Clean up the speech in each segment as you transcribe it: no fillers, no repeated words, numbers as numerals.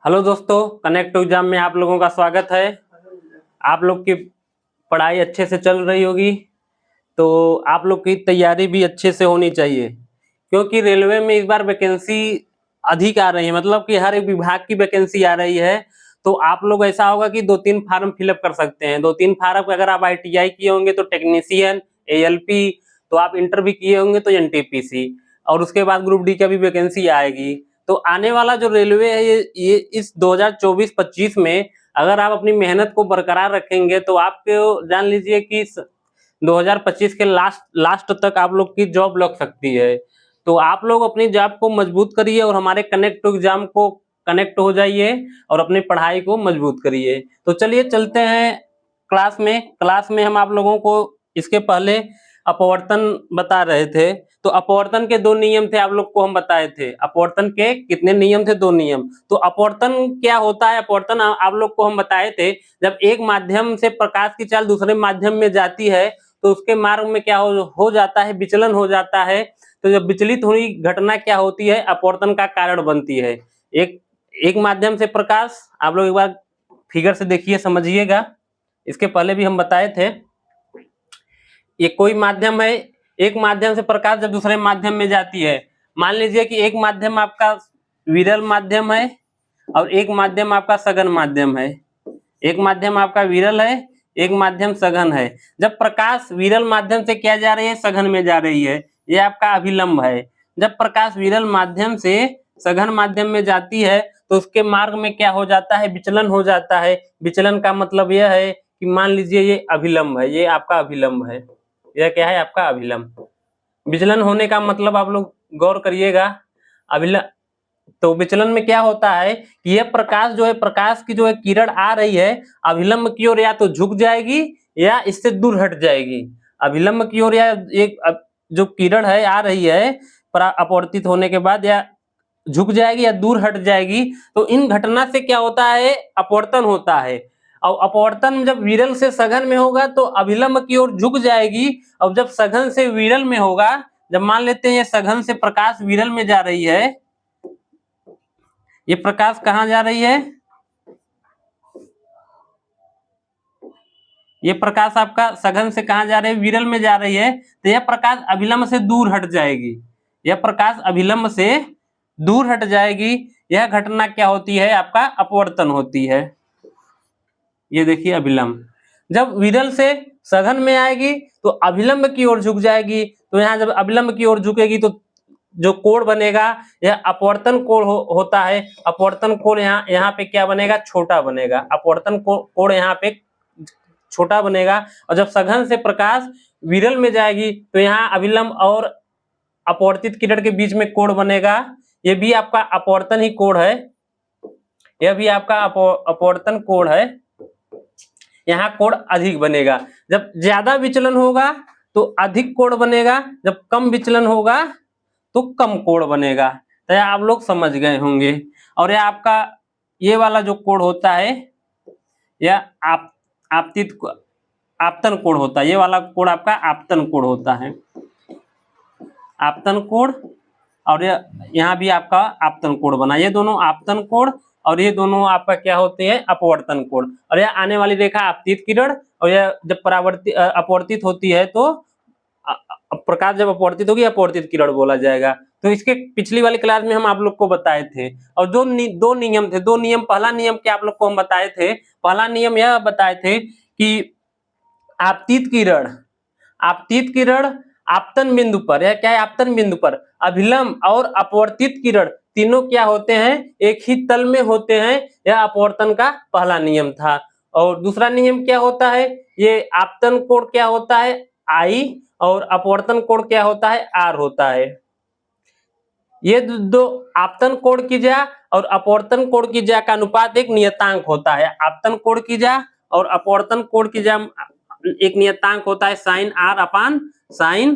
Hello दोस्तों, connect exam में आप लोगों का स्वागत है। आप लोग की पढ़ाई अच्छे से चल रही होगी, तो आप लोग की तैयारी भी अच्छे से होनी चाहिए, क्योंकि रेलवे में इस बार वैकेंसी अधिक आ रही है। मतलब कि हर एक विभाग की वैकेंसी आ रही है। तो आप लोग ऐसा होगा कि 2-3 फार्म फिलअप कर सकते हैं। 2-3 फार्म अगर आप ITI किए होंगे तो टेक्नीशियन, ALP, तो आप इंटर भी किए होंगे तो NTPC, और उसके बाद ग्रुप डी का भी वैकेंसी आएगी। तो आने वाला जो रेलवे है ये इस 2024-25 में अगर आप अपनी मेहनत को बरकरार रखेंगे तो आपको जान लीजिए कि 2025 के लास्ट तक आप लोग की जॉब लग सकती है। तो आप लोग अपनी जॉब को मजबूत करिए और हमारे कनेक्ट टू एग्जाम को कनेक्ट हो जाइए और अपनी पढ़ाई को मजबूत करिए। तो चलिए चलते हैं क्लास में हम आप लोगों को इसके पहले अपवर्तन बता रहे थे। तो अपवर्तन के 2 नियम थे, आप लोग को हम बताए थे। अपवर्तन के कितने नियम थे? 2 नियम। तो अपवर्तन क्या होता है? अपवर्तन आप लोग को हम बताए थे, जब एक माध्यम से प्रकाश की चाल दूसरे माध्यम में जाती है तो उसके मार्ग में क्या हो जाता है? विचलन हो जाता है। तो जब विचलित हुई घटना क्या होती है? अपवर्तन का कारण बनती है। एक माध्यम से प्रकाश, आप लोग एक बार फिगर से देखिए, समझिएगा। इसके पहले भी हम बताए थे। ये कोई माध्यम है, एक माध्यम से प्रकाश जब दूसरे माध्यम में जाती है, मान लीजिए कि एक माध्यम आपका विरल माध्यम है और एक माध्यम आपका सघन माध्यम है। एक माध्यम आपका विरल है, एक माध्यम सघन है। जब प्रकाश विरल माध्यम से क्या जा रही है? सघन में जा रही है। ये आपका अभिलंब है। जब प्रकाश विरल माध्यम से सघन माध्यम में जाती है तो उसके मार्ग में क्या हो जाता है? विचलन हो जाता है। विचलन का मतलब यह है कि मान लीजिए ये अभिलंब है, ये आपका अभिलंब है। यह क्या है? आपका अभिलंब। विचलन होने का मतलब आप लोग गौर करिएगा। अभिलंब, तो विचलन में क्या होता है कि यह प्रकाश जो है, प्रकाश की जो है किरण आ रही है, अभिलंब की ओर या तो झुक जाएगी या इससे दूर हट जाएगी। अभिलंब की ओर या एक जो किरण है आ रही है अपवर्तित होने के बाद, या झुक जाएगी या दूर हट जाएगी। तो इन घटना से क्या होता है? अपवर्तन होता है। और अपवर्तन जब विरल से सघन में होगा तो अभिलंब की ओर झुक जाएगी। और जब सघन से विरल में होगा, जब मान लेते हैं ये सघन से प्रकाश विरल में जा रही है, ये प्रकाश कहां जा रही है? ये प्रकाश आपका सघन से कहां जा रही है? विरल में जा रही है। तो यह प्रकाश अभिलंब से दूर हट जाएगी। यह प्रकाश अभिलंब से दूर हट जाएगी। यह घटना क्या होती है? आपका अपवर्तन होती है। ये देखिए अभिलंब जब विरल से सघन में आएगी तो अभिलंब की ओर झुक जाएगी। तो यहाँ जब अभिलंब की ओर झुकेगी तो जो कोण बनेगा यह अपवर्तन कोण होता है। अपवर्तन कोण यहाँ पे क्या बनेगा? छोटा बनेगा। अपवर्तन कोण यहाँ पे छोटा बनेगा। और जब सघन से प्रकाश विरल में जाएगी तो यहाँ अभिलंब और अपवर्तित किरण के बीच में कोण बनेगा। ये भी आपका अपवर्तन ही कोण है। यह भी आपका अपवर्तन कोण है। यहाँ कोण अधिक बनेगा। जब ज्यादा विचलन होगा तो अधिक कोण बनेगा, जब कम विचलन होगा तो कम कोण बनेगा। तो आप लोग समझ गए होंगे। और यह आपका ये वाला जो कोण होता है यह आपतन कोण होता है। ये वाला कोण आपका आपतन कोण होता है। आपतन कोण, और यहाँ भी आपका आपतन कोण बना। ये दोनों आपतन कोण और ये दोनों आपका क्या होते हैं? अपवर्तन कोण। और यह आने वाली रेखा आपतित किरण, और यह जब अपवर्तित होती है तो प्रकाश जब अपवर्तित होगी अपवर्तित किरण बोला जाएगा। तो इसके पिछली वाली क्लास में हम आप लोग को बताए थे। और दो नियम थे। 2 नियम, पहला नियम क्या आप लोग को हम बताए थे? पहला नियम यह बताए थे कि आपतित किरण आपतन बिंदु पर, या क्या है? आपतन बिंदु पर अभिलंब और अपवर्तित किरण तीनों क्या होते हैं? एक ही तल में होते हैं। यह अपवर्तन का पहला नियम था। और दूसरा नियम क्या होता है? ये आपतन कोण क्या होता है? I, और अपवर्तन कोण क्या होता है? R होता है। ये दो आपतन कोण की ज्या और अपवर्तन कोण की ज्या का अनुपात एक नियतांक होता है। आपतन कोण की ज्या और अपवर्तन कोण की ज्या एक नियतांक होता है sine R upon sine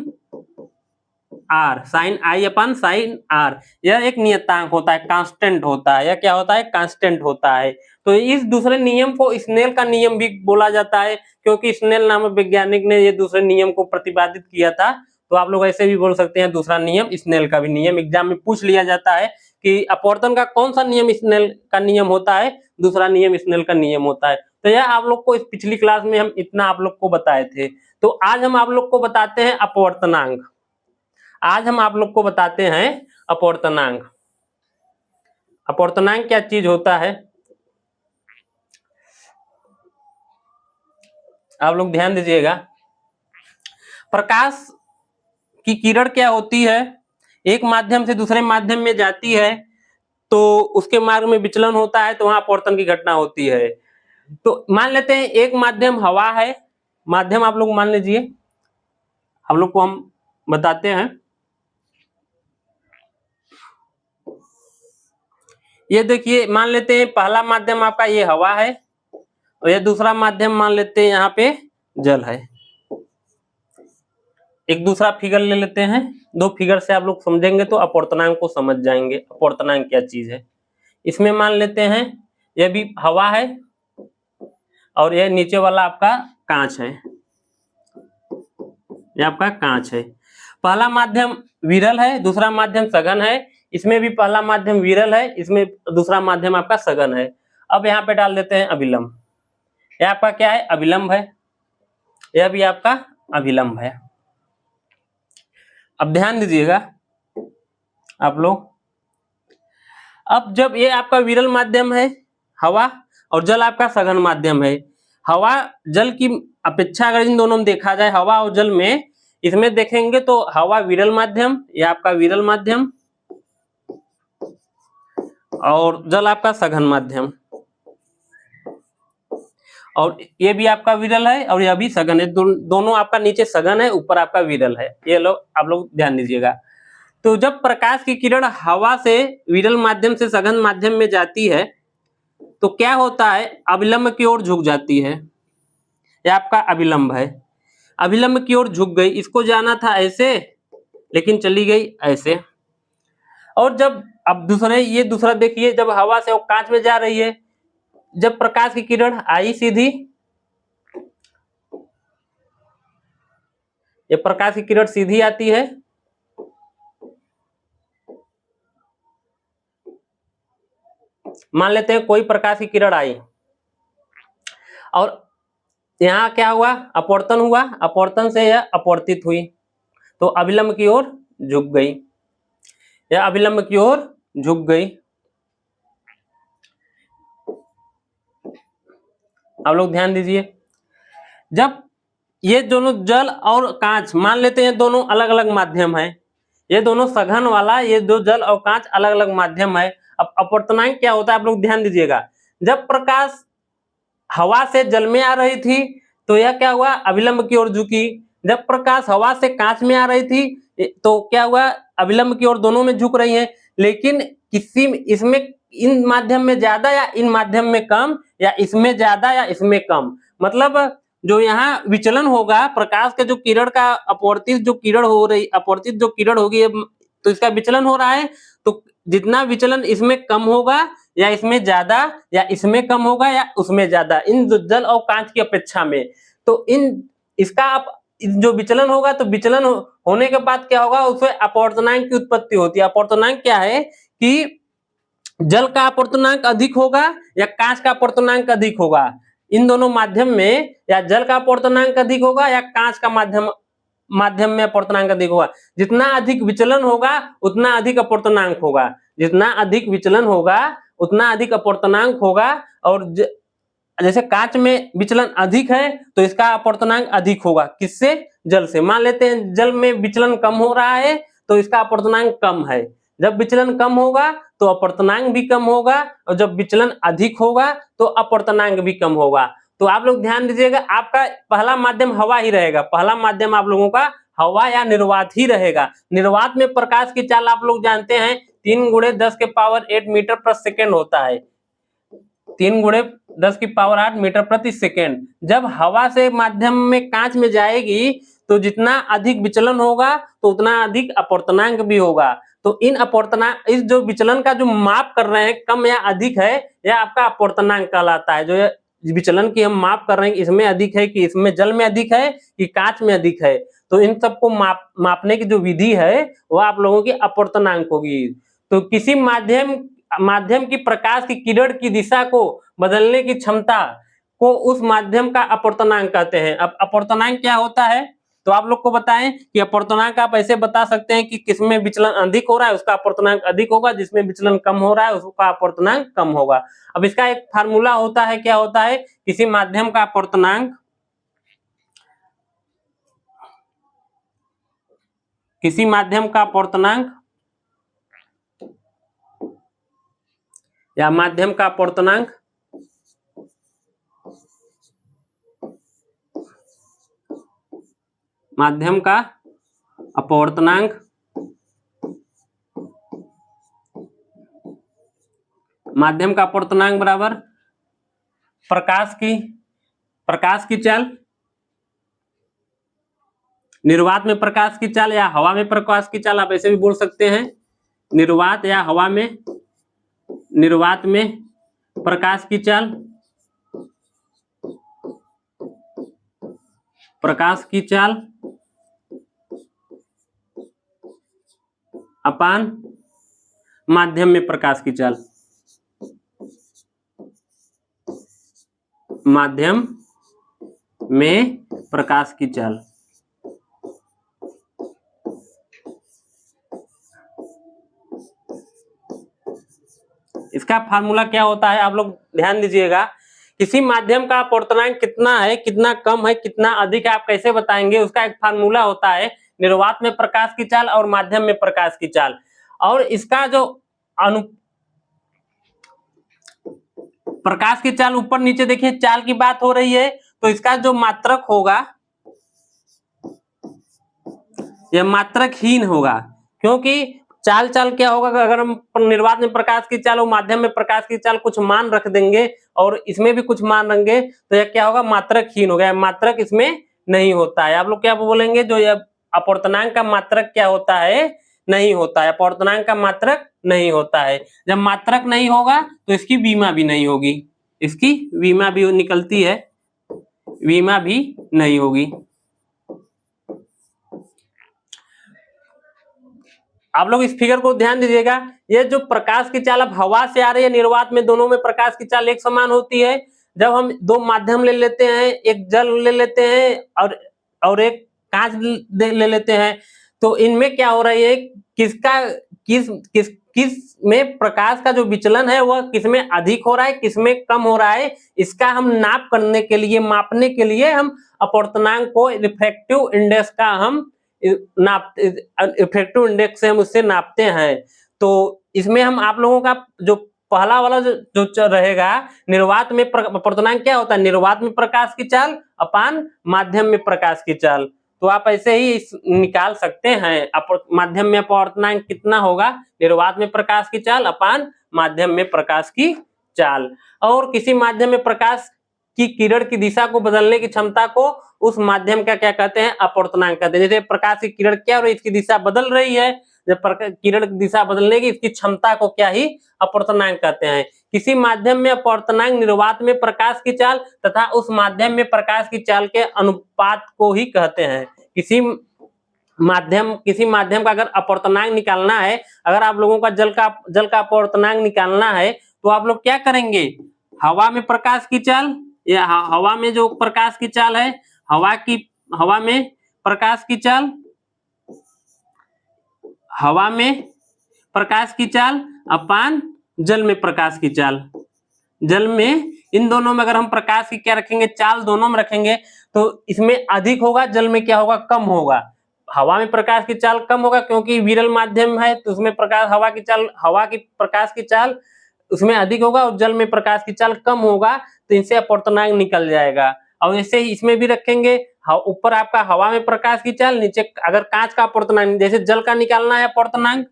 R, sine I upon sine R। यह एक नियतांक होता है, कांस्टेंट होता है। यह क्या होता है? कांस्टेंट होता है। तो इस दूसरे नियम को स्नेल का नियम भी बोला जाता है, क्योंकि स्नेल नामक वैज्ञानिक ने ये दूसरे नियम को प्रतिपादित किया था। तो आप लोग ऐसे भी बोल सकते हैं दूसरा नियम स्नेल का भी नियम। एग्जाम में पूछ लिया जाता है कि अपवर्तन का कौन सा नियम स्नेल का नियम होता है, दूसरा नियम स्नेल का नियम होता है। तो यह आप लोग को इस पिछली क्लास में हम इतना आप लोग को बताए थे। तो आज हम आप लोग को बताते हैं अपवर्तनांक। आज हम आप लोग को बताते हैं अपवर्तनांक। अपवर्तनांक क्या चीज होता है, आप लोग ध्यान दीजिएगा। प्रकाश की किरण क्या होती है, एक माध्यम से दूसरे माध्यम में जाती है तो उसके मार्ग में विचलन होता है, तो वहां अपवर्तन की घटना होती है। तो मान लेते हैं एक माध्यम हवा है, माध्यम आप लोग मान लीजिए, आप लोग को हम बताते हैं। ये देखिए, मान लेते हैं पहला माध्यम आपका ये हवा है और ये दूसरा माध्यम मान लेते हैं यहाँ पे जल है। एक दूसरा फिगर ले लेते हैं, दो फिगर से आप लोग समझेंगे तो अपवर्तनांक को समझ जाएंगे अपवर्तनांक क्या चीज है। इसमें मान लेते हैं ये भी हवा है और ये नीचे वाला आपका कांच है, ये आपका कांच है। पहला माध्यम विरल है, दूसरा माध्यम सघन है। इसमें भी पहला माध्यम विरल है, इसमें दूसरा माध्यम आपका सघन है। अब यहाँ पे डाल देते हैं अभिलंब, यह आपका क्या है, अभिलंब है, यह भी आपका अभिलंब है। अब ध्यान दीजिएगा आप लोग, अब जब ये आपका विरल माध्यम है हवा और जल आपका सघन माध्यम है, हवा जल की अपेक्षा अगर इन दोनों में देखा जाए, हवा और जल में, इसमें देखेंगे तो हवा विरल माध्यम, ये आपका विरल माध्यम और जल आपका सघन माध्यम, और ये भी आपका विरल है और यह भी सघन है। दोनों आपका नीचे सघन है, ऊपर आपका विरल है। ये लोग आप लोग ध्यान दीजिएगा। तो जब प्रकाश की किरण हवा से विरल माध्यम से सघन माध्यम में जाती है तो क्या होता है, अभिलंब की ओर झुक जाती है। यह आपका अभिलंब है, अभिलंब की ओर झुक गई। इसको जाना था ऐसे लेकिन चली गई ऐसे। और जब अब ये दूसरा देखिए, जब हवा से वो कांच में जा रही है, जब प्रकाश की किरण आई सीधी, ये प्रकाश की किरण सीधी आती है मान लेते हैं कोई प्रकाश की किरण आई और यहाँ क्या हुआ, अपवर्तन हुआ, अपवर्तन से यह अपवर्तित हुई तो अभिलंब की ओर झुक गई, यह अभिलंब की ओर झुक गई। आप लोग ध्यान दीजिए, जब ये दोनों जल और कांच मान लेते हैं दोनों अलग अलग माध्यम है, ये दोनों सघन वाला, ये दो जल और कांच अलग अलग माध्यम है। अब अपवर्तनांक क्या होता है आप लोग ध्यान दीजिएगा, जब प्रकाश हवा से जल में आ रही थी तो यह क्या हुआ, अभिलंब की ओर झुकी। जब प्रकाश हवा से कांच में आ रही थी तो क्या हुआ, अभिलंब की ओर दोनों में झुक रही है। लेकिन किसी इसमें इन माध्यम में ज्यादा या इन माध्यम में कम, या इसमें ज्यादा या इसमें कम, मतलब जो यहाँ विचलन होगा प्रकाश के जो किरण का अपवर्तित जो किरण हो रही, अपवर्तित जो किरण होगी तो इसका विचलन हो रहा है, तो जितना विचलन इसमें कम होगा या इसमें ज्यादा, या इसमें कम होगा या उसमें ज्यादा, इन जल और कांच की अपेक्षा में, तो इन इसका आप जो विचलन होगा तो विचलन होने के बाद क्या होगा, उसमें अपवर्तनांक की उत्पत्ति होती है। अपवर्तनांक क्या है कि जल का अपवर्तनांक अधिक होगा या कांच का अपवर्तनांक अधिक होगा, इन दोनों माध्यम में या जल का अपवर्तनांक अधिक होगा या कांच का माध्यम में अपवर्तनांक अधिक होगा। जितना अधिक विचलन होगा उतना अधिक अपवर्तनांक होगा, जितना अधिक विचलन होगा उतना अधिक अपवर्तनांक होगा। और जैसे कांच में विचलन अधिक है तो इसका अपवर्तनांक अधिक होगा, किससे, जल से। मान लेते हैं जल में विचलन कम हो रहा है तो इसका अपवर्तनांक कम है, जब विचलन कम होगा तो अपवर्तनांक भी कम होगा, और जब विचलन अधिक होगा तो अपवर्तनांक भी कम होगा। तो आप लोग ध्यान दीजिएगा, आपका पहला माध्यम हवा ही रहेगा, पहला माध्यम आप लोगों का हवा या निर्वात ही रहेगा। निर्वात में प्रकाश की चाल आप लोग जानते हैं 3 × 10⁸ मीटर प्रति सेकेंड होता है, 3 × 10⁸ मीटर प्रति सेकेंड। जब हवा से माध्यम में कांच में जाएगी तो जितना अधिक विचलन होगा तो उतना अधिक अपवर्तनांक भी होगा। तो इन अपवर्तनांक, इस जो विचलन का जो माप कर रहे हैं कम या अधिक है, यह आपका अपवर्तनांक कहलाता है। जो विचलन की हम माप कर रहे हैं इसमें अधिक है कि इसमें जल में अधिक है कि कांच में अधिक है, तो इन सबको मापने की जो विधि है वह आप लोगों की अपवर्तनांक होगी। तो किसी माध्यम की प्रकाश की किरण की दिशा को बदलने की क्षमता को उस माध्यम का अपवर्तनांक कहते हैं। अब अपवर्तनांक क्या होता है तो आप लोग को बताएं कि अपवर्तनांक आप ऐसे बता सकते हैं कि किसमें विचलन अधिक हो रहा है उसका अपवर्तनांक अधिक होगा, जिसमें विचलन कम हो रहा है उसका अपवर्तनांक कम होगा। अब इसका एक फार्मूला होता है, क्या होता है, किसी माध्यम का अपवर्तनांक या माध्यम का अपवर्तनांक माध्यम का अपवर्तनांक बराबर प्रकाश की चाल, निर्वात में प्रकाश की चाल या हवा में प्रकाश की चाल, आप ऐसे भी बोल सकते हैं, निर्वात या हवा में प्रकाश की चाल अपान माध्यम में प्रकाश की चाल, माध्यम में प्रकाश की चाल। इसका फार्मूला क्या होता है आप लोग ध्यान दीजिएगा, किसी माध्यम का अपवर्तनांक कितना है, कितना कम है, कितना अधिक है, आप कैसे बताएंगे, उसका एक फार्मूला होता है निर्वात में प्रकाश की चाल और माध्यम में प्रकाश की चाल। और इसका जो प्रकाश की चाल ऊपर नीचे देखिए चाल की बात हो रही है, तो इसका जो मात्रक होगा यह मात्रकहीन होगा, क्योंकि चाल क्या होगा, अगर हम निर्वात में प्रकाश की चाल और माध्यम में प्रकाश की चाल कुछ मान रख देंगे और इसमें भी कुछ मान रखेंगे तो यह क्या होगा, मात्रकहीन हो गया, मात्रक इसमें नहीं होता है। आप लोग क्या बोलेंगे, जो यह अपवर्तनांक का मात्रक क्या होता है, नहीं होता है, अपवर्तनांक का मात्रक नहीं होता है। जब मात्रक नहीं होगा तो इसकी विमा भी नहीं होगी, इसकी विमा भी निकलती है, विमा भी नहीं होगी। आप लोग इस फिगर को ध्यान दीजिएगा, ये जो प्रकाश की चाल अब हवा से आ रही है निर्वात में, दोनों में प्रकाश की चाल एक समान होती है। जब हम दो माध्यम ले लेते हैं, एक जल ले लेते हैं और एक कांच ले लेते हैं, तो इनमें क्या हो रही है, किस में प्रकाश का जो विचलन है वह किसमें अधिक हो रहा है, किसमें कम हो रहा है, इसका हम मापने के लिए हम अपवर्तनांक को रिफ्रैक्टिव इंडेक्स का हम इफेक्टिव इंडेक्स से हम उससे नापते हैं। तो इसमें हम आप लोगों का जो पहला वाला जो रहेगा, निर्वात में अपवर्तनांक क्या होता है, निर्वात में प्रकाश की चाल अपान माध्यम में प्रकाश की चाल। तो आप ऐसे ही निकाल सकते हैं, माध्यम में अपवर्तनांक कितना होगा, निर्वात में प्रकाश की चाल अपान माध्यम में प्रकाश की चाल। और किसी माध्यम में प्रकाश की किरण की दिशा को बदलने की क्षमता को उस माध्यम का क्या कहते हैं, अपवर्तनांक कहते हैं। जैसे प्रकाश की किरण क्या हो रही है, इसकी दिशा बदल रही है, जब किरण की दिशा बदलने की इसकी क्षमता को क्या ही अपवर्तनांक कहते हैं। किसी माध्यम में अपवर्तनांक निर्वात में प्रकाश की चाल तथा उस माध्यम में प्रकाश की चाल के अनुपात को ही कहते हैं। किसी माध्यम का अगर अपवर्तनांक निकालना है, अगर आप लोगों का जल का अपवर्तनांक निकालना है तो आप लोग क्या करेंगे, हवा में प्रकाश की चाल या हवा में जो प्रकाश की चाल है, हवा में प्रकाश की चाल, हवा में प्रकाश की चाल अपान जल में प्रकाश की चाल। जल में इन दोनों में अगर हम प्रकाश की क्या रखेंगे, चाल दोनों में रखेंगे तो इसमें अधिक होगा, जल में क्या होगा, कम होगा। हवा में प्रकाश की चाल कम होगा क्योंकि विरल माध्यम है, तो उसमें हवा की प्रकाश की चाल उसमें अधिक होगा और जल में प्रकाश की चाल कम होगा, तो इनसे अपवर्तनांक निकल जाएगा। और ऐसे ही इसमें भी रखेंगे, ऊपर आपका हवा में प्रकाश की चाल, नीचे अगर कांच का अपवर्तनांक, जैसे जल का निकालना है अपवर्तनांक,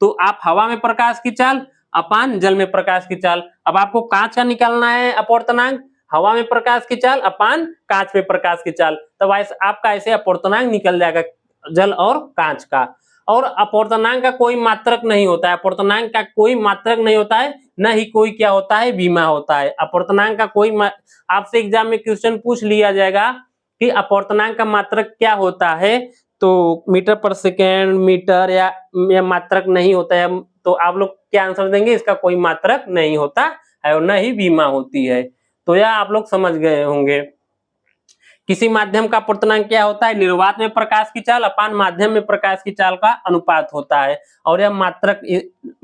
तो आप हवा में प्रकाश की चाल अपान जल में प्रकाश की चाल। अब आपको कांच का निकालना है अपवर्तनांक, हवा में प्रकाश की चाल अपान कांच में प्रकाश की चाल, तब आपका ऐसे अपवर्तनांक निकल जाएगा जल और कांच का। और अपवर्तनांक का कोई मात्रक नहीं होता है, अपवर्तनांक का कोई मात्रक नहीं होता है, न ही कोई क्या होता है, बीमा होता है। अपवर्तनांक का कोई आपसे एग्जाम में क्वेश्चन पूछ लिया जाएगा कि अपवर्तनांक का मात्रक क्या होता है, तो मीटर पर सेकेंड, मीटर या मात्रक नहीं होता है, तो आप लोग क्या आंसर देंगे? इसका कोई मात्रक नहीं होता है और न ही बीमा होती है। तो यह आप लोग समझ गए होंगे। किसी माध्यम का अपवर्तनांक क्या होता है? निर्वात में प्रकाश की चाल अपान माध्यम में प्रकाश की चाल का अनुपात होता है, और यह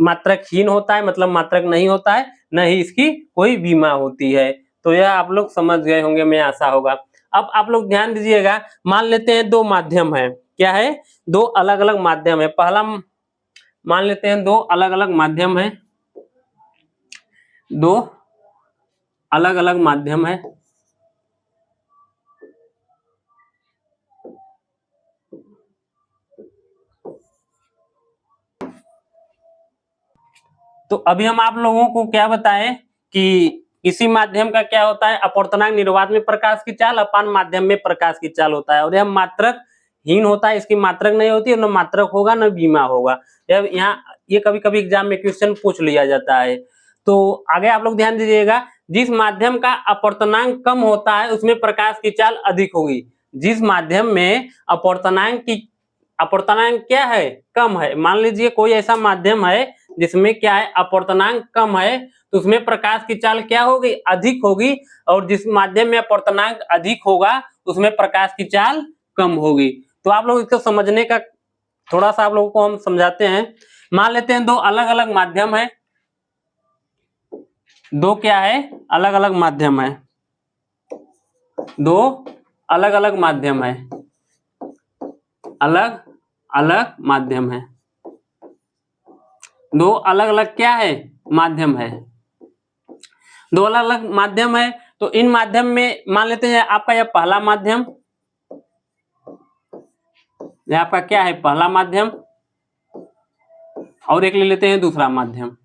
मात्रकहीन होता है, मतलब मात्रक नहीं होता है, न ही इसकी कोई बीमा होती है। तो यह आप लोग समझ गए होंगे, मैं आशा होगा। अब आप लोग ध्यान दीजिएगा, मान लेते हैं दो माध्यम है। क्या है? दो अलग अलग माध्यम है। पहला मान लेते हैं दो अलग अलग माध्यम है, दो अलग अलग माध्यम है। तो अभी हम आप लोगों को क्या बताएं कि किसी माध्यम का क्या होता है? अपवर्तनांक निर्वात में प्रकाश की चाल अपान माध्यम में प्रकाश की चाल होता है, और यह मात्रक हीन होता है, इसकी मात्रक नहीं होती, न मात्रक होगा न बीमा होगा। यहाँ ये कभी कभी एग्जाम में क्वेश्चन पूछ लिया जाता है। तो आगे आप लोग ध्यान दीजिएगा, जिस माध्यम का अपवर्तनांक कम होता है उसमें प्रकाश की चाल अधिक होगी। जिस माध्यम में अपवर्तनांक क्या है? कम है। मान लीजिए कोई ऐसा माध्यम है जिसमें क्या है? अपवर्तनांक कम है, तो उसमें प्रकाश की चाल क्या होगी? अधिक होगी। और जिस माध्यम में अपवर्तनांक अधिक होगा उसमें प्रकाश की चाल कम होगी। तो आप लोग इसको समझने का थोड़ा सा आप लोगों को हम समझाते हैं। मान लेते हैं दो अलग अलग माध्यम है, दो क्या है? अलग अलग माध्यम है, दो अलग अलग माध्यम है, अलग अलग माध्यम है, दो अलग अलग क्या है? माध्यम है। दो अलग अलग माध्यम है, तो इन माध्यम में मान लेते हैं आपका यह पहला माध्यम, यह आपका क्या है? पहला माध्यम, और एक ले लेते हैं दूसरा माध्यम,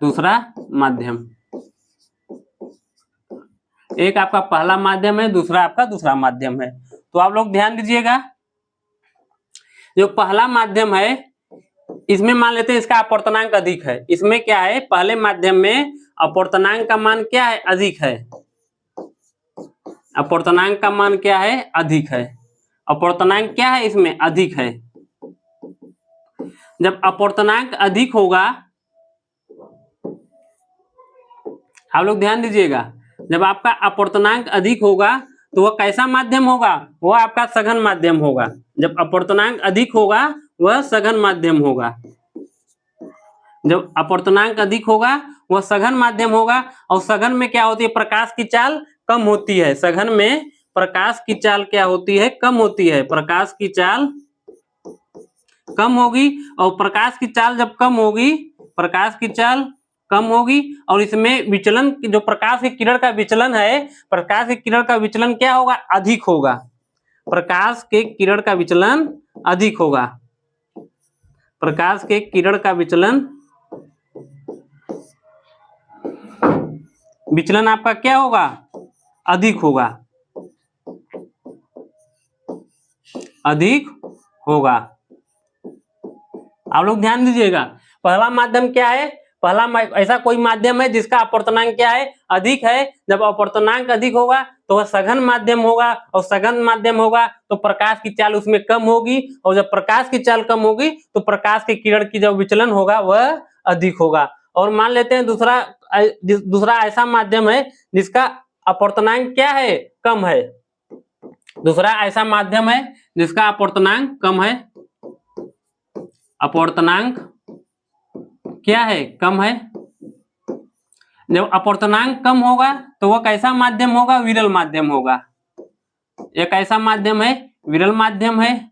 दूसरा माध्यम। एक आपका पहला माध्यम है, दूसरा आपका दूसरा माध्यम है। तो आप लोग ध्यान दीजिएगा, जो पहला माध्यम है इसमें मान लेते हैं इसका अपवर्तनांक अधिक है। इसमें क्या है? पहले माध्यम में अपवर्तनांक का मान क्या है? अधिक है। अपवर्तनांक का मान क्या है? अधिक है। अपवर्तनांक क्या है? इसमें अधिक है। जब अपवर्तनांक अधिक होगा, आप लोग ध्यान दीजिएगा, जब आपका अपवर्तनांक अधिक होगा तो वह कैसा माध्यम होगा? वह आपका सघन माध्यम होगा। जब अपवर्तनांक अधिक होगा वह सघन माध्यम होगा। जब अपवर्तनांक अधिक होगा वह सघन माध्यम होगा। और सघन में क्या होती है? प्रकाश की चाल कम होती है। सघन में प्रकाश की चाल क्या होती है? कम होती है। प्रकाश की चाल कम होगी, और प्रकाश की चाल जब कम होगी, प्रकाश की चाल कम होगी, और इसमें विचलन, जो प्रकाश की किरण का विचलन है, प्रकाश की किरण का विचलन क्या होगा? अधिक होगा। प्रकाश के किरण का विचलन अधिक होगा। प्रकाश के किरण का विचलन आपका क्या होगा? अधिक होगा। अधिक होगा। आप लोग ध्यान दीजिएगा, पहला माध्यम क्या है? पहला ऐसा कोई माध्यम है जिसका अपवर्तनांक क्या है? अधिक है। जब अपवर्तनांक अधिक होगा तो वह सघन माध्यम होगा, और सघन माध्यम होगा तो प्रकाश की चाल उसमें कम होगी, और जब प्रकाश की चाल कम होगी तो प्रकाश की किरण की जो विचलन होगा वह अधिक होगा। और मान लेते हैं दूसरा ऐसा माध्यम है जिसका अपवर्तनांक क्या है? कम है। दूसरा ऐसा माध्यम है जिसका अपवर्तनांक कम है। अपवर्तनांक क्या है? कम है। जब अपवर्तनांक कम होगा तो वह कैसा माध्यम होगा? विरल माध्यम होगा। एक ऐसा माध्यम है, विरल माध्यम है।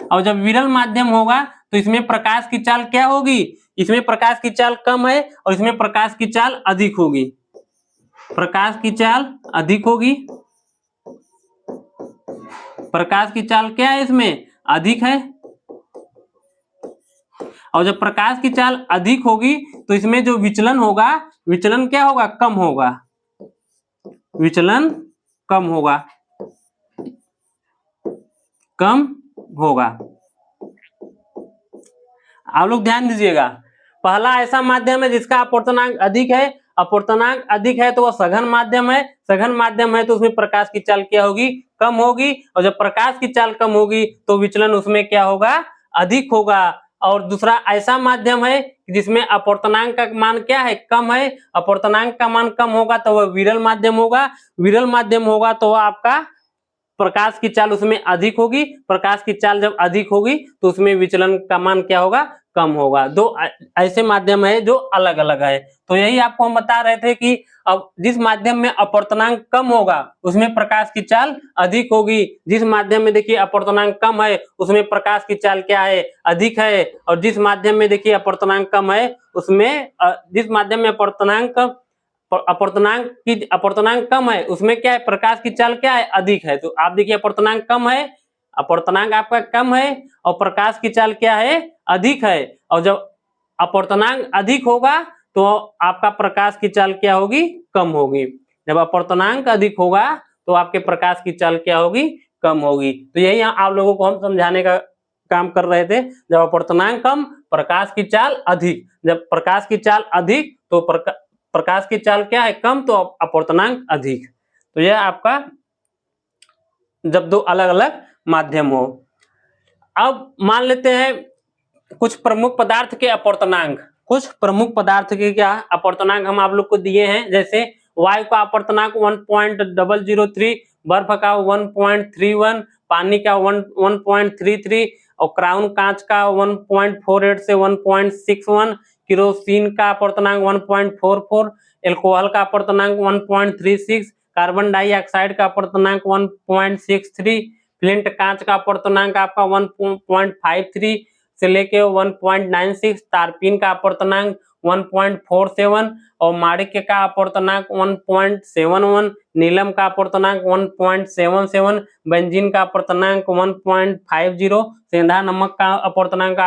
और जब विरल माध्यम होगा तो इसमें प्रकाश की चाल क्या होगी? इसमें प्रकाश की चाल कम है और इसमें प्रकाश की चाल अधिक होगी। प्रकाश की चाल अधिक होगी। प्रकाश की चाल क्या है? इसमें अधिक है। और जब प्रकाश की चाल अधिक होगी तो इसमें जो विचलन होगा, विचलन क्या होगा? कम होगा। विचलन कम होगा। कम होगा। आप लोग ध्यान दीजिएगा, पहला ऐसा माध्यम है जिसका अपवर्तनांक अधिक है, अपर्तनांक अधिक है तो वह सघन माध्यम है, सघन माध्यम है तो उसमें प्रकाश की चाल क्या होगी, कम होगी, और जब प्रकाश की चाल कम होगी तो विचलन उसमें क्या होगा, अधिक होगा। और दूसरा ऐसा माध्यम है जिसमें अपवर्तनांक का मान क्या है, कम है, अपवर्तनांक का मान कम होगा तो वह विरल माध्यम होगा, विरल माध्यम होगा तो आपका प्रकाश की चाल उसमें अधिक होगी, प्रकाश की चाल जब अधिक होगी तो उसमें विचलन का मान क्या होगा, कम होगा। दो ऐसे माध्यम है जो अलग अलग है। तो यही आपको हम बता रहे थे कि अब जिस माध्यम में अपवर्तनांक कम होगा उसमें प्रकाश की चाल अधिक होगी, जिस माध्यम में देखिए अपवर्तनांक कम है उसमें प्रकाश की चाल क्या है, अधिक है, और जिस माध्यम में देखिए अपवर्तनांक कम है उसमें जिस माध्यम में अपवर्तनांक कम है उसमें क्या है, प्रकाश की चाल क्या है, अधिक है। तो आप देखिए अपवर्तनांक कम है, अपवर्तनांक आपका कम है और प्रकाश की चाल क्या है, अधिक है। और जब अपवर्तनांक अधिक होगा तो आपका प्रकाश की चाल क्या होगी, कम होगी। जब अपवर्तनांक अधिक होगा तो आपके प्रकाश की चाल क्या होगी, कम होगी। तो यही आप लोगों को हम समझाने का काम कर रहे थे। जब अपवर्तनांक कम, प्रकाश की चाल अधिक, जब प्रकाश की चाल अधिक तो प्रकाश की चाल क्या है, कम, तो अपवर्तनांक अधिक। तो यह आपका जब दो अलग अलग माध्यम हो। अब मान लेते हैं कुछ प्रमुख पदार्थ के अपवर्तनांक, कुछ प्रमुख पदार्थ के क्या अपवर्तनांक हम आप लोग को दिए हैं। जैसे वायु का अपवर्तनांक 1.003, बर्फ का 1.31, पानी का 1.33 और क्राउन कांच का 1.48 से 1.61, केरोसिन का अपवर्तनांक 1.44, एल्कोहल का अपवर्तनांक 1.36, कार्बन डाइऑक्साइड का अपवर्तनांक 1.63, फ्लिंट कांच का अपवर्तनांक आपका 1.53 से लेके 1.96, तारपीन का अपवर्तनांक 1.47 और माणिक्य का अपवर्तनांक 1.71, नीलम का अपवर्तनांक 1.77, बेंजीन का अपवर्तनांक 1.50, सेंधा नमक का अपवर्तनांक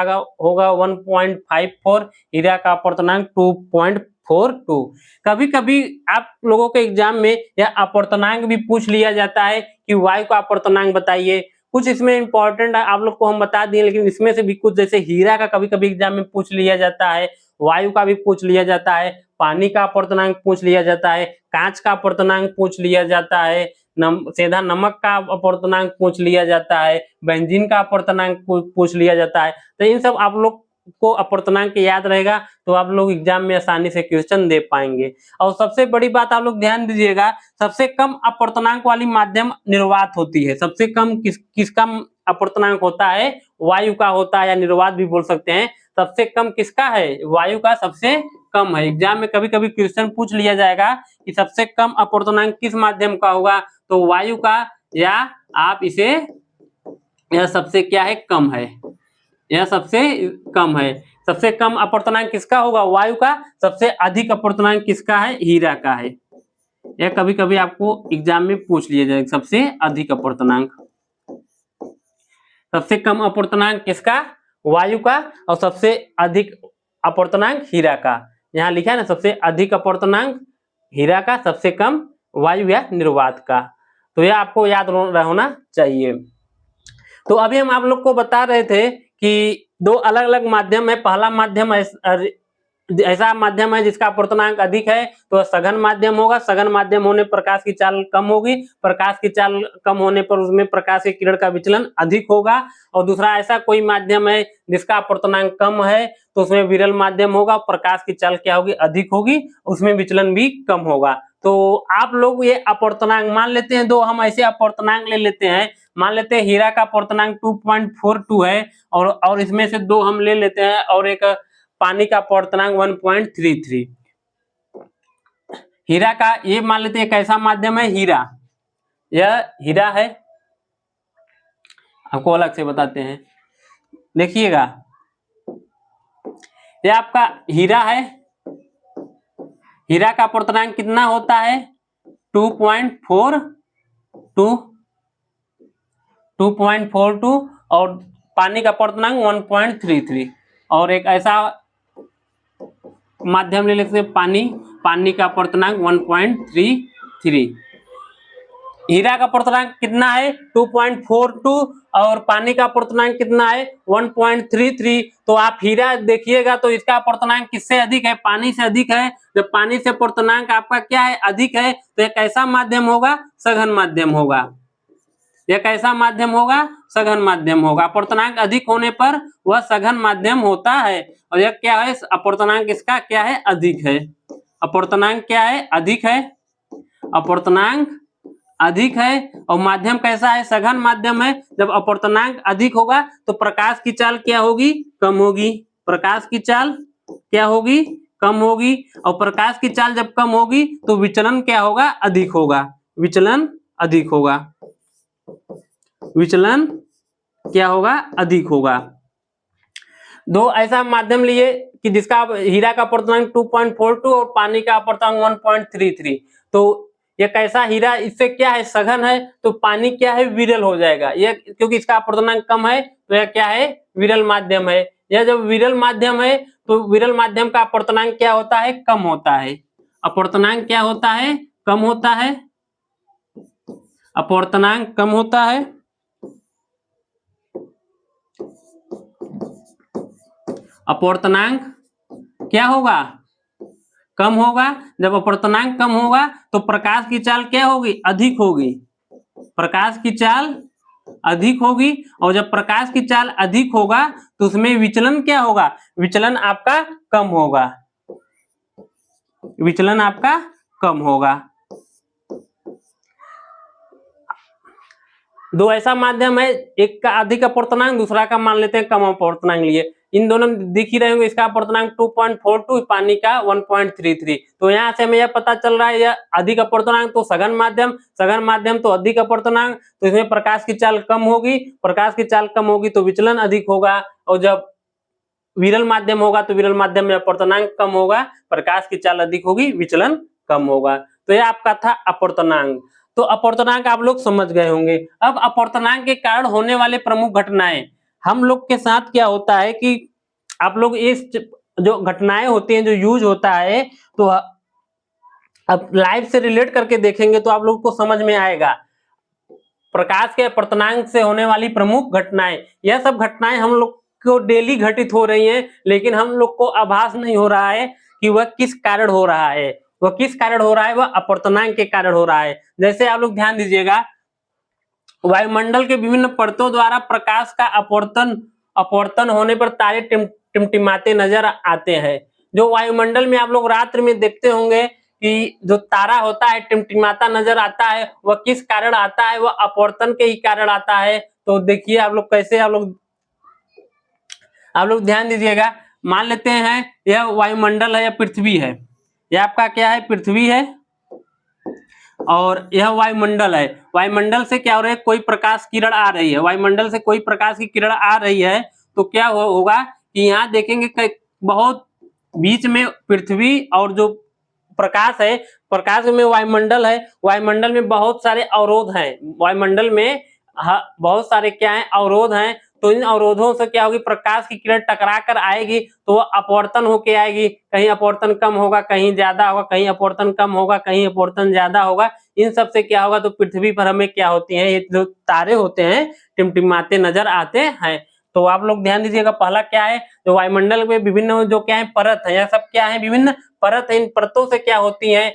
होगा 1.54, हीरा का अपवर्तनांक 2.42। कभी कभी आप लोगों के एग्जाम में यह अपवर्तनांक भी पूछ लिया जाता है कि वायु का अपवर्तनांक बताइए। कुछ इसमें इंपॉर्टेंट आप लोग को हम बता दिए, लेकिन इसमें से भी कुछ, जैसे हीरा का कभी कभी एग्जाम में पूछ लिया जाता है, वायु का भी पूछ लिया जाता है, पानी का अपवर्तनांक पूछ लिया जाता है, कांच का अपवर्तनांक पूछ लिया जाता है, सेंधा नमक का अपवर्तनांक पूछ लिया जाता है, बेंजीन का अपवर्तनांक पूछ लिया जाता है। तो इन सब आप लोग को अपवर्तनांक याद रहेगा तो आप लोग एग्जाम में आसानी से क्वेश्चन दे पाएंगे। और सबसे बड़ी बात आप लोग ध्यान दीजिएगा, सबसे कम अपवर्तनांक वाली माध्यम निर्वात होती है। सबसे कम किसका अपवर्तनांक होता है, वायु का होता है, या निर्वात भी बोल सकते हैं। सबसे कम किसका है, वायु का सबसे कम है। एग्जाम में कभी कभी क्वेश्चन पूछ लिया जाएगा कि सबसे कम अपवर्तनांक किस माध्यम का होगा, तो वायु का, या आप इसे, यह सबसे क्या है, कम है, यह सबसे कम है। सबसे कम अपवर्तनांक किसका होगा, वायु का। सबसे अधिक अपवर्तनांक किसका है, हीरा का है। यह कभी कभी आपको एग्जाम में पूछ लिया जाएगा, सबसे अधिक अपवर्तनांक। सबसे कम अपवर्तनांक किसका, वायु का, और सबसे अधिक अपवर्तनांक हीरा का। यहाँ लिखा है ना, सबसे अधिक अपवर्तनांक हीरा का, सबसे कम वायु या निर्वात का। तो यह आपको याद होना चाहिए। तो अभी हम आप लोग को बता रहे थे कि दो अलग अलग माध्यम है। पहला माध्यम ऐसा माध्यम है जिसका अपवर्तनांक अधिक है तो सघन माध्यम होगा। सघन माध्यम होने पर प्रकाश की चाल कम होगी, प्रकाश की चाल कम होने पर उसमें प्रकाश के किरण का विचलन अधिक होगा। और दूसरा ऐसा कोई माध्यम है जिसका अपवर्तनांक कम है तो उसमें विरल माध्यम होगा, प्रकाश की चाल क्या होगी, अधिक होगी, उसमें विचलन भी कम होगा। तो आप लोग ये अपवर्तनांक मान लेते हैं, दो हम ऐसे अपवर्तनांक ले लेते हैं। मान लेते हैं हीरा का अपवर्तनांक 2.42 है और इसमें से दो हम ले लेते हैं, और एक पानी का अपवर्तनांक 1.33। हीरा का ये मान लेते हैं कैसा माध्यम है, हीरा, यह हीरा है। आपको अलग से बताते हैं, देखिएगा, यह आपका हीरा है। हीरा का अपवर्तनांक कितना होता है, 2.42 और पानी का अपवर्तनांक 1.33। और एक ऐसा माध्यम ले लेते हैं पानी का अपवर्तनांक 1.33। हीरा का अपर्तनांक कितना है 2.42 और पानी का अपर्तनांक कितना है 1.33। तो आप हीरा देखिएगा तो इसका अपर्तनांक किससे अधिक है, पानी से अधिक है। जब पानी से अपर्तनांक आपका क्या है, अधिक है, तो यह कैसा माध्यम होगा, सघन माध्यम होगा। यह कैसा माध्यम होगा, सघन माध्यम होगा। अपर्तनांक अधिक होने पर वह सघन माध्यम होता है। और यह क्या है, अपर्तनांक इसका क्या है, अधिक है। अपर्तनांक क्या है, अधिक है। अपर्तनांक अधिक है और माध्यम कैसा है, सघन माध्यम है। जब अपर्तनांक अधिक होगा तो प्रकाश की चाल क्या होगी, कम होगी। प्रकाश की चाल क्या होगी, कम होगी। और प्रकाश की चाल जब कम होगी तो विचलन क्या होगा, अधिक होगा। विचलन अधिक होगा। विचलन क्या होगा, अधिक होगा। दो ऐसा माध्यम लिए कि जिसका हीरा का अपर्तनांक 2.42 और पानी का अपर्तनांक 1.33। तो ये कैसा हीरा, इससे क्या है, सघन है, तो पानी क्या है, विरल हो जाएगा। ये क्योंकि इसका अपर्तनांक कम है तो यह क्या है, विरल माध्यम है। यह जब विरल माध्यम है तो विरल माध्यम का अपर्तनांक क्या होता है, कम होता है। अपर्तनांक क्या होता है, कम होता है। अपर्तनांक कम होता है। अपर्तनांक क्या होगा, कम होगा। जब अपर्तनांक कम होगा तो प्रकाश की चाल क्या होगी, अधिक होगी। प्रकाश की चाल अधिक होगी। और जब प्रकाश की चाल अधिक होगा तो उसमें विचलन क्या होगा, विचलन आपका कम होगा। विचलन आपका कम होगा। दो ऐसा माध्यम है, एक का अधिक अपर्तनांक, दूसरा का मान लेते हैं कम अपर्तनांक लिए। इन दोनों दिख ही रहे होंगे, इसका अपर्तनांक 2.42, पानी का 1.33। तो यहाँ से हमें यह पता चल रहा है, यह अधिक अपर्तनांक तो सघन माध्यम, सघन माध्यम तो अधिक अपर्तनांक, तो इसमें प्रकाश की चाल कम होगी। प्रकाश की चाल कम होगी तो विचलन अधिक होगा। और जब विरल माध्यम होगा तो विरल माध्यम में अपर्तनांक कम होगा, प्रकाश की चाल अधिक होगी, विचलन कम होगा। तो यह आपका था अपर्तनांक। तो अपर्तनांक आप लोग समझ गए होंगे। अब अपर्तनांक के कारण होने वाले प्रमुख घटनाएं, हम लोग के साथ क्या होता है कि आप लोग इस जो घटनाएं होती हैं, जो यूज होता है, तो अब लाइव से रिलेट करके देखेंगे तो आप लोग को समझ में आएगा। प्रकाश के अपर्तनांक से होने वाली प्रमुख घटनाएं, यह सब घटनाएं हम लोग को डेली घटित हो रही हैं, लेकिन हम लोग को आभास नहीं हो रहा है कि वह किस कारण हो रहा है। वह किस कारण हो रहा है, वह अपर्तनांक के कारण हो रहा है। जैसे आप लोग ध्यान दीजिएगा, वायुमंडल के विभिन्न परतों द्वारा प्रकाश का अपवर्तन होने पर तारे टिमटिमाते नजर आते हैं। जो वायुमंडल में आप लोग रात्रि में देखते होंगे कि जो तारा होता है टिमटिमाता नजर आता है, वह किस कारण आता है, वह अपवर्तन के ही कारण आता है। तो देखिए आप लोग कैसे, आप लोग ध्यान दीजिएगा। मान लेते हैं यह वायुमंडल है या पृथ्वी है, यह आपका क्या है, पृथ्वी है, और यह वायुमंडल है। वायुमंडल से क्या हो रहा है, कोई प्रकाश किरण आ रही है। वायुमंडल से कोई प्रकाश की किरण आ रही है तो क्या होगा कि यहाँ देखेंगे बहुत बीच में पृथ्वी और जो प्रकाश है, प्रकाश में वायुमंडल है, वायुमंडल में बहुत सारे अवरोध हैं। वायुमंडल में बहुत सारे क्या है, अवरोध हैं। तो इन अवरोधों से क्या होगी, प्रकाश की किरण टकरा कर आएगी तो वह अपवर्तन होके आएगी। कहीं अपवर्तन कम होगा, कहीं ज्यादा होगा, कहीं अपवर्तन कम होगा, कहीं अपवर्तन ज्यादा होगा। इन सब से क्या होगा, तो पृथ्वी पर हमें क्या होती है, ये जो तारे होते हैं टिमटिमाते नजर आते हैं। तो आप लोग ध्यान दीजिएगा, पहला क्या है, जो वायुमंडल में विभिन्न जो क्या है परत है, यह सब क्या है, विभिन्न परत है। इन परतों से क्या होती है,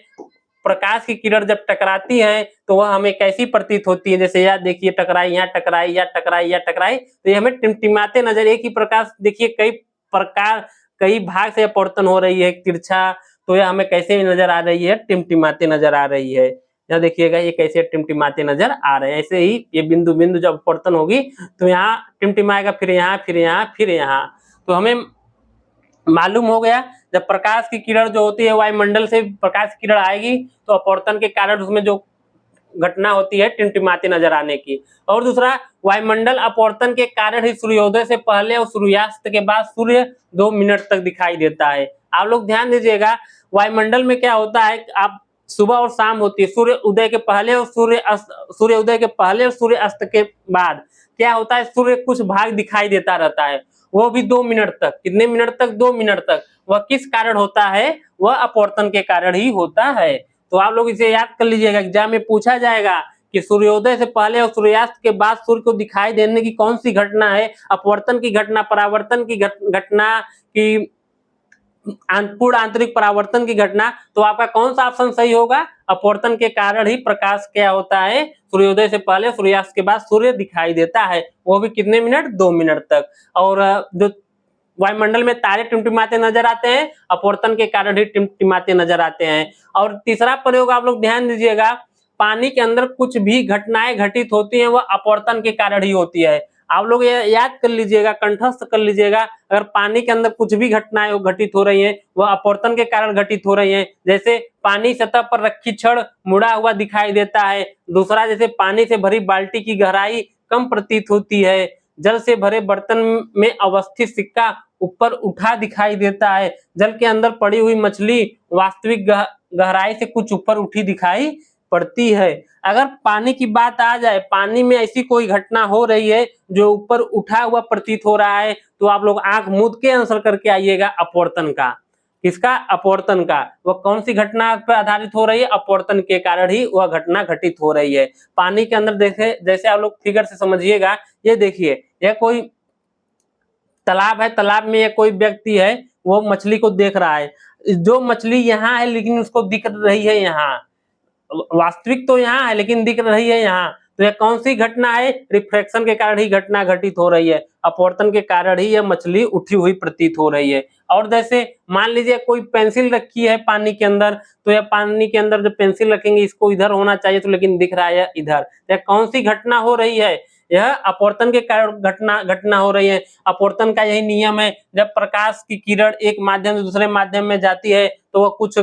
प्रकाश की किरण जब टकराती है तो वह हमें कैसी प्रतीत होती है। जैसे यार देखिए, टकराई, यहाँ टकराई, या टकराई, या टकराई, तो ये हमें टिमटिमाते नजर, एक ही प्रकाश देखिए कई प्रकार, कई भाग से अपवर्तन हो रही है तिरछा, तो यह हमें कैसे नजर आ रही है, टिमटिमाते नजर आ रही है। यहाँ देखिएगा ये कैसे टिमटिमाते नजर आ रहे हैं। ऐसे ही ये बिंदु बिंदु जब अपवर्तन होगी तो यहाँ टिमटिमाएगा, फिर यहाँ, फिर यहाँ, फिर यहाँ। तो हमें मालूम हो गया, जब प्रकाश की किरण जो होती है, वायुमंडल से प्रकाश की किरण आएगी तो अपवर्तन के कारण उसमें जो घटना होती है टिमटिमाते नजर आने की। और दूसरा, वायुमंडल अपवर्तन के कारण ही सूर्योदय से पहले और सूर्यास्त के बाद सूर्य 2 मिनट तक दिखाई देता है। आप लोग ध्यान दीजिएगा, वायुमंडल में क्या होता है, आप सुबह और शाम होती है, सूर्य उदय के पहले और सूर्य उदय के पहले और सूर्य अस्त के बाद क्या होता है, सूर्य कुछ भाग दिखाई देता रहता है, वो भी 2 मिनट तक। कितने मिनट तक, 2 मिनट तक। वह किस कारण होता है, वह अपवर्तन के कारण ही होता है। तो आप लोग इसे याद कर लीजिएगा, एग्जाम में पूछा जाएगा कि सूर्योदय से पहले और सूर्यास्त के बाद सूर्य को दिखाई देने की कौन सी घटना है, अपवर्तन की घटना, परावर्तन की घटना की पूर्ण आंतरिक परावर्तन की घटना, तो आपका कौन सा ऑप्शन सही होगा? अपवर्तन के कारण ही प्रकाश क्या होता है, सूर्योदय से पहले सूर्यास्त के बाद सूर्य दिखाई देता है, वो भी कितने मिनट? 2 मिनट तक। और जो वायुमंडल में तारे टिमटिमाते नजर आते हैं, अपवर्तन के कारण ही टिमटिमाते नजर आते हैं। और तीसरा प्रयोग आप लोग ध्यान दीजिएगा, पानी के अंदर कुछ भी घटनाएं घटित होती हैं वह अपवर्तन के कारण ही होती है। आप लोग ये याद कर लीजिएगा, कंठस्थ कर लीजिएगा, अगर पानी के अंदर कुछ भी घटनाएं घटित हो रही हैं वह अपवर्तन के कारण घटित हो रही हैं। जैसे पानी सतह पर रखी छड़ मुड़ा हुआ दिखाई देता है। दूसरा, जैसे पानी से भरी बाल्टी की गहराई कम प्रतीत होती है। जल से भरे बर्तन में अवस्थित सिक्का ऊपर उठा दिखाई देता है। जल के अंदर पड़ी हुई मछली वास्तविक गहराई से कुछ ऊपर उठी दिखाई पड़ती है। अगर पानी की बात आ जाए, पानी में ऐसी कोई घटना हो रही है जो ऊपर उठा हुआ प्रतीत हो रहा है, तो आप लोग आंख मूंद के आंसर करके आइएगा अपवर्तन का। किसका? अपवर्तन का। वह कौन सी घटना पर आधारित हो रही है? अपवर्तन के कारण ही वह घटना घटित हो रही है। पानी के अंदर देखे, जैसे आप लोग फिगर से समझिएगा, ये देखिए, यह कोई तालाब है, तालाब में कोई व्यक्ति है, वो मछली को देख रहा है। जो मछली यहाँ है लेकिन उसको दिख रही है यहाँ, वास्तविक तो यहाँ है लेकिन दिख रही है यहाँ, तो यह कौन सी घटना है? रिफ्रैक्शन के कारण ही घटना घटित हो रही है, अपवर्तन के कारण ही यह मछली उठी हुई प्रतीत हो रही है। और जैसे मान लीजिए कोई पेंसिल रखी है पानी के अंदर, तो यह पानी के अंदर जो पेंसिल रखेंगे इसको इधर होना चाहिए, तो लेकिन दिख रहा है इधर। यह कौन सी घटना हो रही है? यह अपवर्तन के कारण घटना हो रही है। अपवर्तन का यही नियम है, जब प्रकाश की किरण एक माध्यम से दूसरे माध्यम में जाती है तो वह कुछ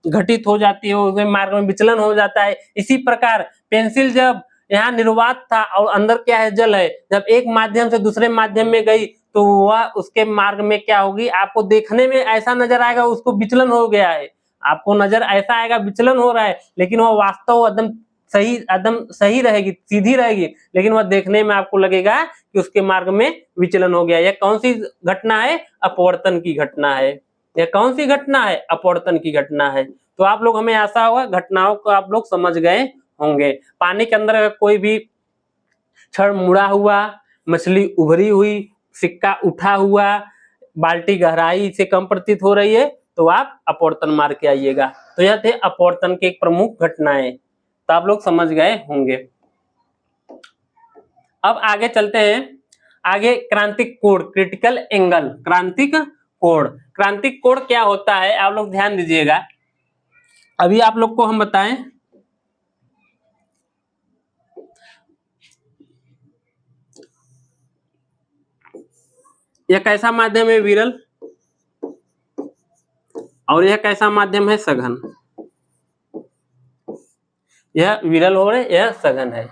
घटित हो जाती है, उसमें मार्ग में विचलन हो जाता है। इसी प्रकार पेंसिल जब यहाँ निर्वात था और अंदर क्या है? जल है, जब एक माध्यम से दूसरे माध्यम में गई तो वह उसके मार्ग में क्या होगी? आपको देखने में ऐसा नजर आएगा उसको विचलन हो गया है, आपको नजर ऐसा आएगा विचलन हो रहा है, लेकिन वह वास्तव एकदम सही रहेगी, सीधी रहेगी, लेकिन वह देखने में आपको लगेगा कि उसके मार्ग में विचलन हो गया। यह कौन सी घटना है? अपवर्तन की घटना है। यह कौन सी घटना है? अपवर्तन की घटना है। तो आप लोग, हमें आशा होगा घटनाओं को आप लोग समझ गए होंगे। पानी के अंदर अगर कोई भी छड़ मुड़ा हुआ, मछली उभरी हुई, सिक्का उठा हुआ, बाल्टी गहराई से कम प्रतीत हो रही है, तो आप अपवर्तन मार के आइएगा। तो यह थे अपवर्तन के प्रमुख घटनाएं, तो आप लोग समझ गए होंगे। अब आगे चलते हैं। आगे क्रांतिक कोण, क्रिटिकल एंगल, क्रांतिक कोण। क्रांतिक कोण क्या होता है? आप लोग ध्यान दीजिएगा, अभी आप लोग को हम बताएं। यह कैसा माध्यम है? विरल। और यह कैसा माध्यम है? सघन। यह विरल हो रहे, यह सघन है।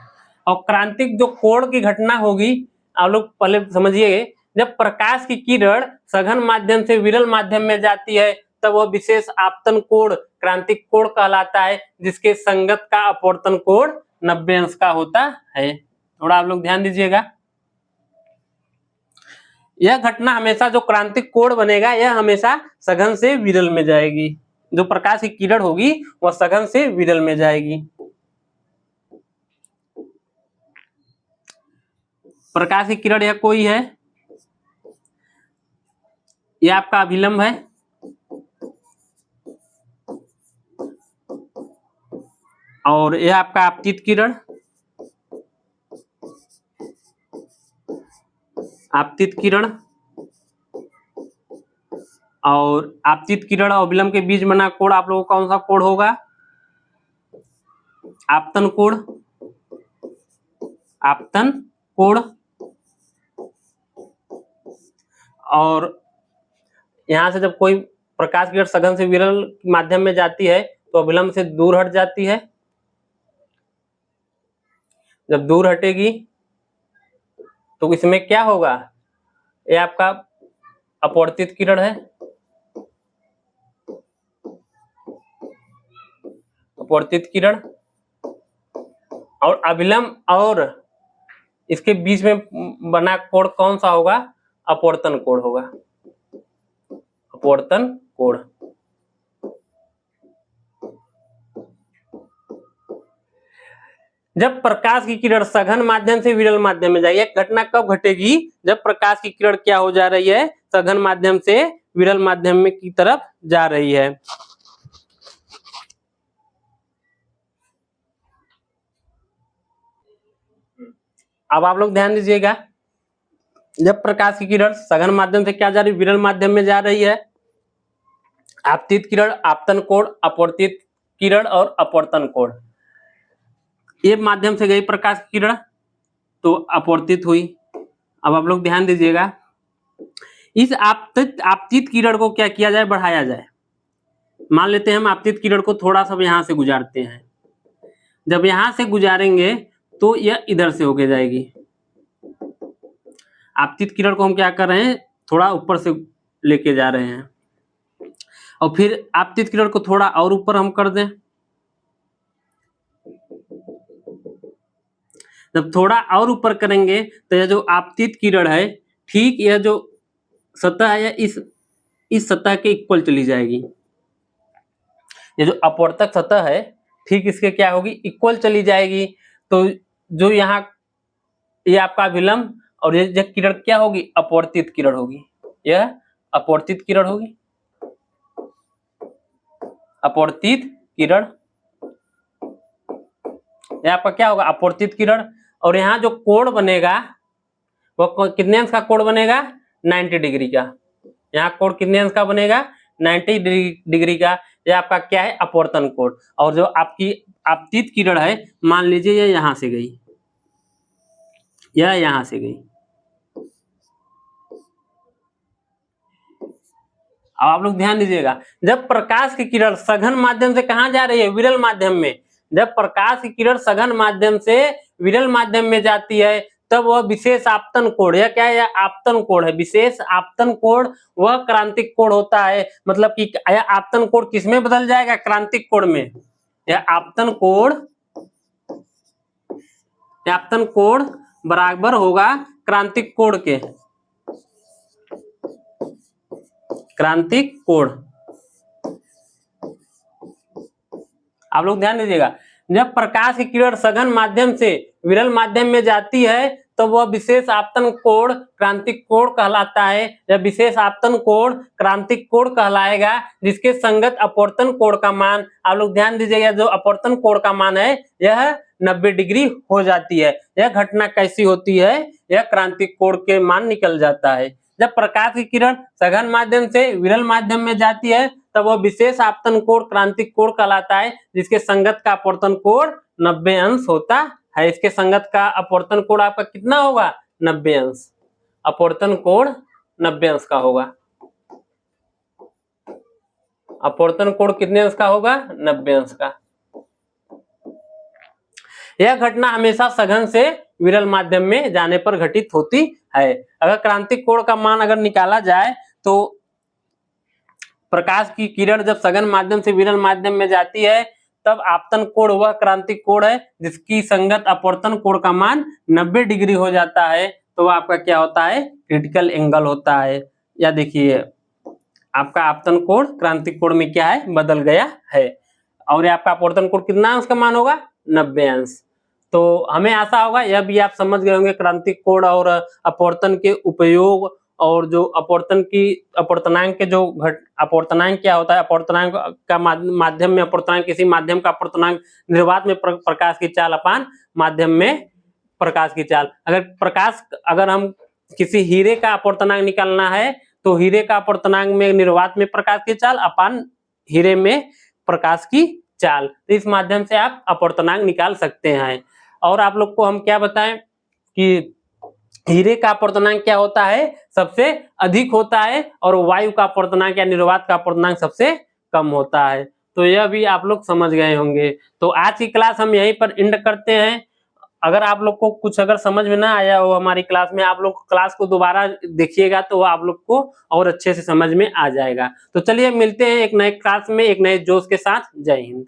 और क्रांतिक जो कोण की घटना होगी, आप लोग पहले समझिए, जब प्रकाश की किरण सघन माध्यम से विरल माध्यम में जाती है तब वह विशेष आपतन कोण क्रांतिक कोण कहलाता है, जिसके संगत का अपवर्तन कोण 90 अंश का होता है। थोड़ा आप लोग ध्यान दीजिएगा, यह घटना हमेशा, जो क्रांतिक कोण बनेगा यह हमेशा सघन से विरल में जाएगी। जो प्रकाश की किरण होगी वह सघन से विरल में जाएगी। प्रकाश की किरण यह कोई है, यह आपका अभिलंब है, और यह आपका आपतित किरण, आपतित किरण, और आपतित किरण और अभिलंब के बीच बना कोण आप लोगों को कौन सा कोण होगा? आपतन कोण, आपतन कोण। और यहां से जब कोई प्रकाश किरण सघन से विरल माध्यम में जाती है तो अभिलंब से दूर हट जाती है। जब दूर हटेगी तो इसमें क्या होगा? ये आपका अपवर्तित किरण है, अपवर्तित किरण। और अभिलंब और इसके बीच में बना कोण कौन सा होगा? अपवर्तन कोण होगा, अपवर्तन कोण। जब प्रकाश की किरण सघन माध्यम से विरल माध्यम में जाएगी। यह घटना कब घटेगी? जब प्रकाश की किरण क्या हो जा रही है? सघन माध्यम से विरल माध्यम में की तरफ जा रही है। अब आप लोग ध्यान दीजिएगा, जब प्रकाश की किरण सघन माध्यम से क्या जा रही है? विरल माध्यम में जा रही है। आपतित किरण, आपतन कोण, अपवर्तित किरण और अपवर्तन कोण, ये माध्यम से गई प्रकाश की किरण तो अपवर्तित हुई। अब आप लोग ध्यान दीजिएगा, इस आपतित किरण को क्या किया जाए? बढ़ाया जाए। मान लेते हैं हम आपतित किरण को थोड़ा सा यहां से गुजारते हैं। जब यहां से गुजारेंगे तो यह इधर से होके जाएगी। आपतित किरण को हम क्या कर रहे हैं? थोड़ा ऊपर से लेके जा रहे हैं। और फिर आपतित किरण को थोड़ा और ऊपर हम कर दें। जब थोड़ा और ऊपर करेंगे तो यह जो आपतित किरण है, ठीक यह जो सतह है इस सतह के इक्वल चली जाएगी। ये जो अपवर्तक सतह है, ठीक इसके क्या होगी? इक्वल चली जाएगी। तो जो यहाँ ये आपका विलंब और ये किरण क्या होगी? अपवर्तित किरण होगी। यह अपवर्तित किरण होगी, अपवर्तित किरण। यह आपका क्या होगा? अपवर्तित किरण। और यहाँ जो कोण बनेगा वो कितने अंश का कोण बनेगा? 90 डिग्री का। यहाँ कोण कितने अंश का बनेगा? 90 डिग्री का। यह आपका क्या है? अपवर्तन कोण। और जो आपकी आपतित किरण है, मान लीजिए यह यहां से गई, यह यहां से गई। अब आप लोग ध्यान दीजिएगा, जब प्रकाश की किरण सघन माध्यम से कहां जा रही है? विरल माध्यम में। जब प्रकाश की किरण सघन माध्यम से विरल माध्यम में जाती है तब वह विशेष आपतन कोण, यह क्या है? यह आपतन कोण है। विशेष आपतन कोण वह क्रांतिक कोण होता है। मतलब कि यह आपतन कोण किसमें बदल जाएगा? क्रांतिक कोण में। यह आपतन कोण बराबर होगा क्रांतिक कोण के। क्रांतिक कोण। आप लोग ध्यान दीजिएगा, जब प्रकाश की किरण सघन माध्यम से विरल माध्यम में जाती है तो वह विशेष आपतन कोण क्रांतिक कोण कहलाता है। यह विशेष आपतन कोण क्रांतिक कोण कहलाएगा, जिसके संगत अपवर्तन कोण का मान, आप लोग ध्यान दीजिएगा, जो अपवर्तन कोण का मान है यह 90 डिग्री हो जाती है। यह घटना कैसी होती है? यह क्रांतिक कोण के मान निकल जाता है। जब प्रकाश की किरण सघन माध्यम से विरल माध्यम में जाती है तब वह विशेष आपतन कोण क्रांतिक कोण कहलाता है, जिसके संगत का अपवर्तन कोण 90 अंश होता है। इसके संगत का अपवर्तन कोण आपका कितना होगा? 90 अंश। अपवर्तन कोण 90 अंश का होगा। अपवर्तन कोण कितने अंश का होगा? 90 अंश का। यह घटना हमेशा सघन से विरल माध्यम में जाने पर घटित होती है। अगर क्रांतिक कोण का मान अगर निकाला जाए तो प्रकाश की किरण जब सघन माध्यम से विरल माध्यम में जाती है तब आपतन कोण वह क्रांतिक कोण है जिसकी संगत अपवर्तन कोण का मान 90 डिग्री हो जाता है। तो आपका क्या होता है? क्रिटिकल एंगल होता है। या देखिए, आपका आपतन कोण क्रांतिक कोण में क्या है? बदल गया है। और आपका अपवर्तन कोण कितना अंश का मान होगा? 90 अंश। तो हमें आशा होगा यह भी आप समझ गए होंगे क्रांतिक कोण और अपवर्तन के उपयोग, और जो अपवर्तनांक के जो अपवर्तनांक क्या होता है? अपवर्तनांक का माध्यम में अपवर्तनांक, किसी माध्यम का अपवर्तनांक, निर्वात में प्रकाश की चाल अपान माध्यम में प्रकाश की चाल। अगर हम किसी हीरे का अपवर्तनांक निकालना है तो हीरे का अपवर्तनांक में निर्वात में प्रकाश की चाल अपान हीरे में प्रकाश की चाल। तो इस माध्यम से आप अपवर्तनांक निकाल सकते हैं। और आप लोग को हम क्या बताएं कि हीरे का अपवर्तनांक क्या होता है? सबसे अधिक होता है, और वायु का अपवर्तनांक या निर्वात का अपवर्तनांक सबसे कम होता है। तो यह भी आप लोग समझ गए होंगे। तो आज की क्लास हम यहीं पर एंड करते हैं। अगर आप लोग को कुछ अगर समझ में ना आया हो हमारी क्लास में, आप लोग क्लास को दोबारा देखिएगा तो आप लोग को और अच्छे से समझ में आ जाएगा। तो चलिए मिलते हैं एक नए क्लास में एक नए जोश के साथ। जय हिंद।